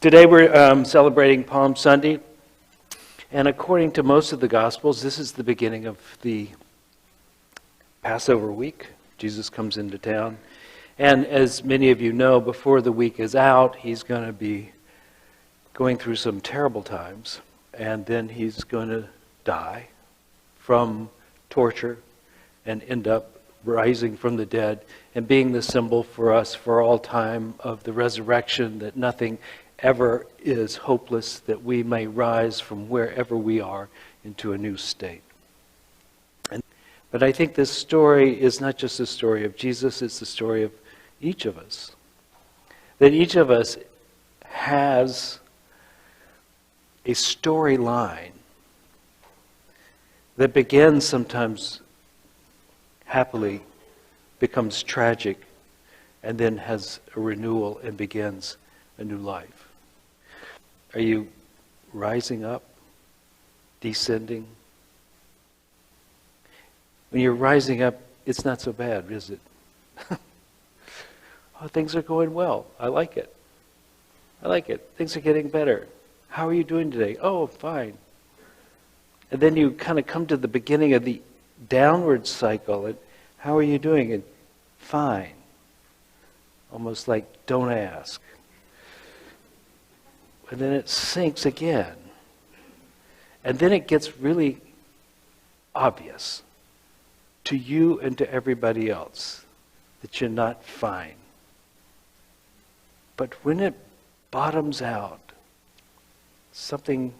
Today we're celebrating Palm Sunday, and according to most of the Gospels, this is the beginning of the Passover week. Jesus comes into town, and as many of you know, before the week is out, he's going to be going through some terrible times, and then he's going to die from torture and end up rising from the dead and being the symbol for us for all time of the resurrection, that nothing ever is hopeless, that we may rise from wherever we are into a new state. But I think this story is not just the story of Jesus, it's the story of each of us. That each of us has a storyline that begins sometimes happily, becomes tragic, and then has a renewal and begins a new life. Are you rising up, descending? When you're rising up, it's not so bad, is it? Oh, things are going well. I like it. I like it. Things are getting better. How are you doing today? Oh, fine. And then you kind of come to the beginning of the downward cycle. And how are you doing? And fine. Almost like, don't ask. And then it sinks again. And then it gets really obvious to you and to everybody else that you're not fine. But when it bottoms out, something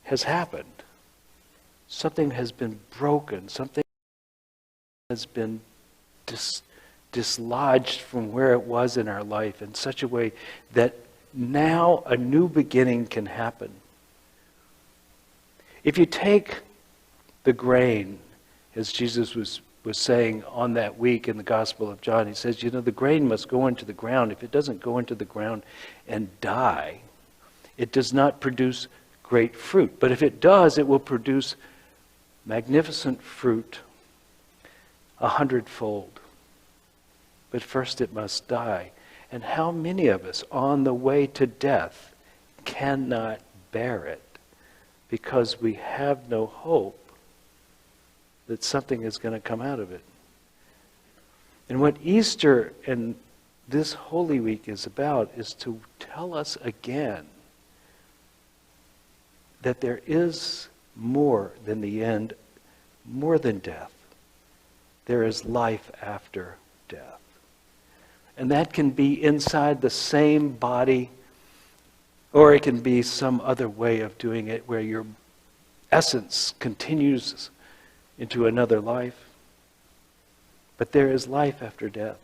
has happened. Something has been broken. Something has been dislodged from where it was in our life in such a way that now a new beginning can happen. If you take the grain, as Jesus was saying on that week in the Gospel of John, he says, the grain must go into the ground. If it doesn't go into the ground and die, it does not produce great fruit. But if it does, it will produce magnificent fruit 100-fold. But first it must die. And how many of us on the way to death cannot bear it because we have no hope that something is going to come out of it? And what Easter and this Holy Week is about is to tell us again that there is more than the end, more than death. There is life after death. And that can be inside the same body, or it can be some other way of doing it where your essence continues into another life. But there is life after death.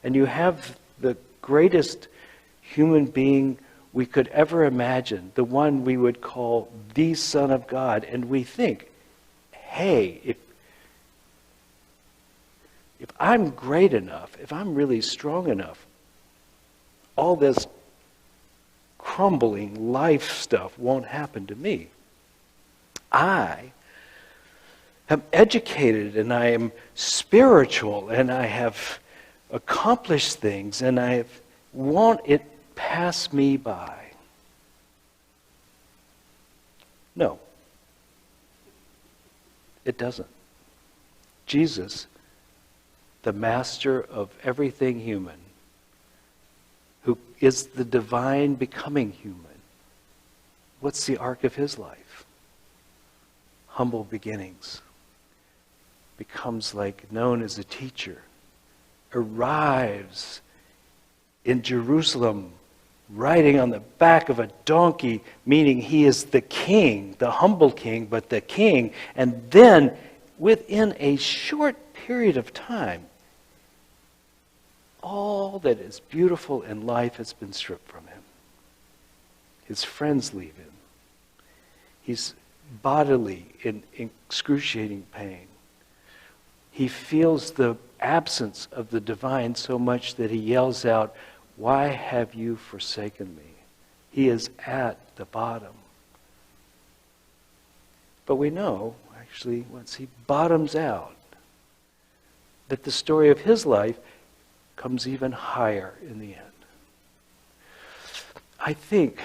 And you have the greatest human being we could ever imagine, the one we would call the Son of God. And we think, hey, if I'm great enough, if I'm really strong enough, all this crumbling life stuff won't happen to me. I am educated and I am spiritual and I have accomplished things and won't it pass me by? No, it doesn't. Jesus, the master of everything human, who is the divine becoming human, what's the arc of his life? Humble beginnings. Becomes known as a teacher. Arrives in Jerusalem riding on the back of a donkey, meaning he is the king, the humble king, but the king. And then within a short period of time, all that is beautiful in life has been stripped from him. His friends leave him. He's bodily in excruciating pain. He feels the absence of the divine so much that he yells out, "Why have you forsaken me?" He is at the bottom. But we know, actually, once he bottoms out, that the story of his life comes even higher in the end. I think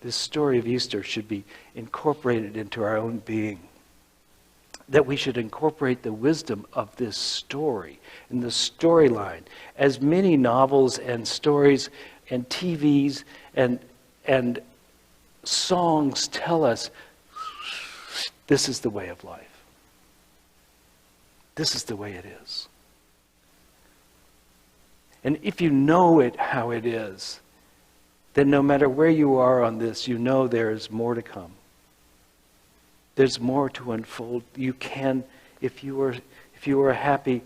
this story of Easter should be incorporated into our own being. That we should incorporate the wisdom of this story and the storyline. As many novels and stories and TVs and songs tell us, this is the way of life. This is the way it is. And if you know it how it is, then no matter where you are on this, you know there is more to come. There's more to unfold. You can, if you are happy,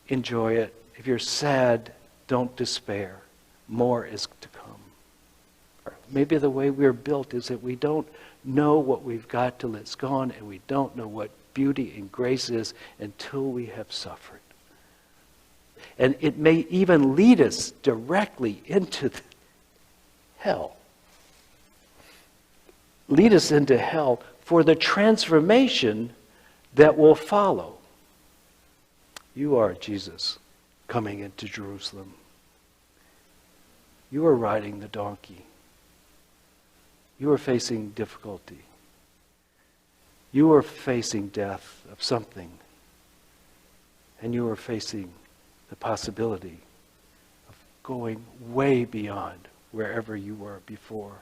enjoy it. If you're sad, don't despair. More is to come. Or maybe the way we're built is that we don't know what we've got till it's gone, and we don't know what beauty and grace is until we have suffered. And it may even lead us directly into hell. Lead us into hell for the transformation that will follow. You are Jesus coming into Jerusalem. You are riding the donkey. You are facing difficulty. You are facing death of something. And you are facing the possibility of going way beyond wherever you were before.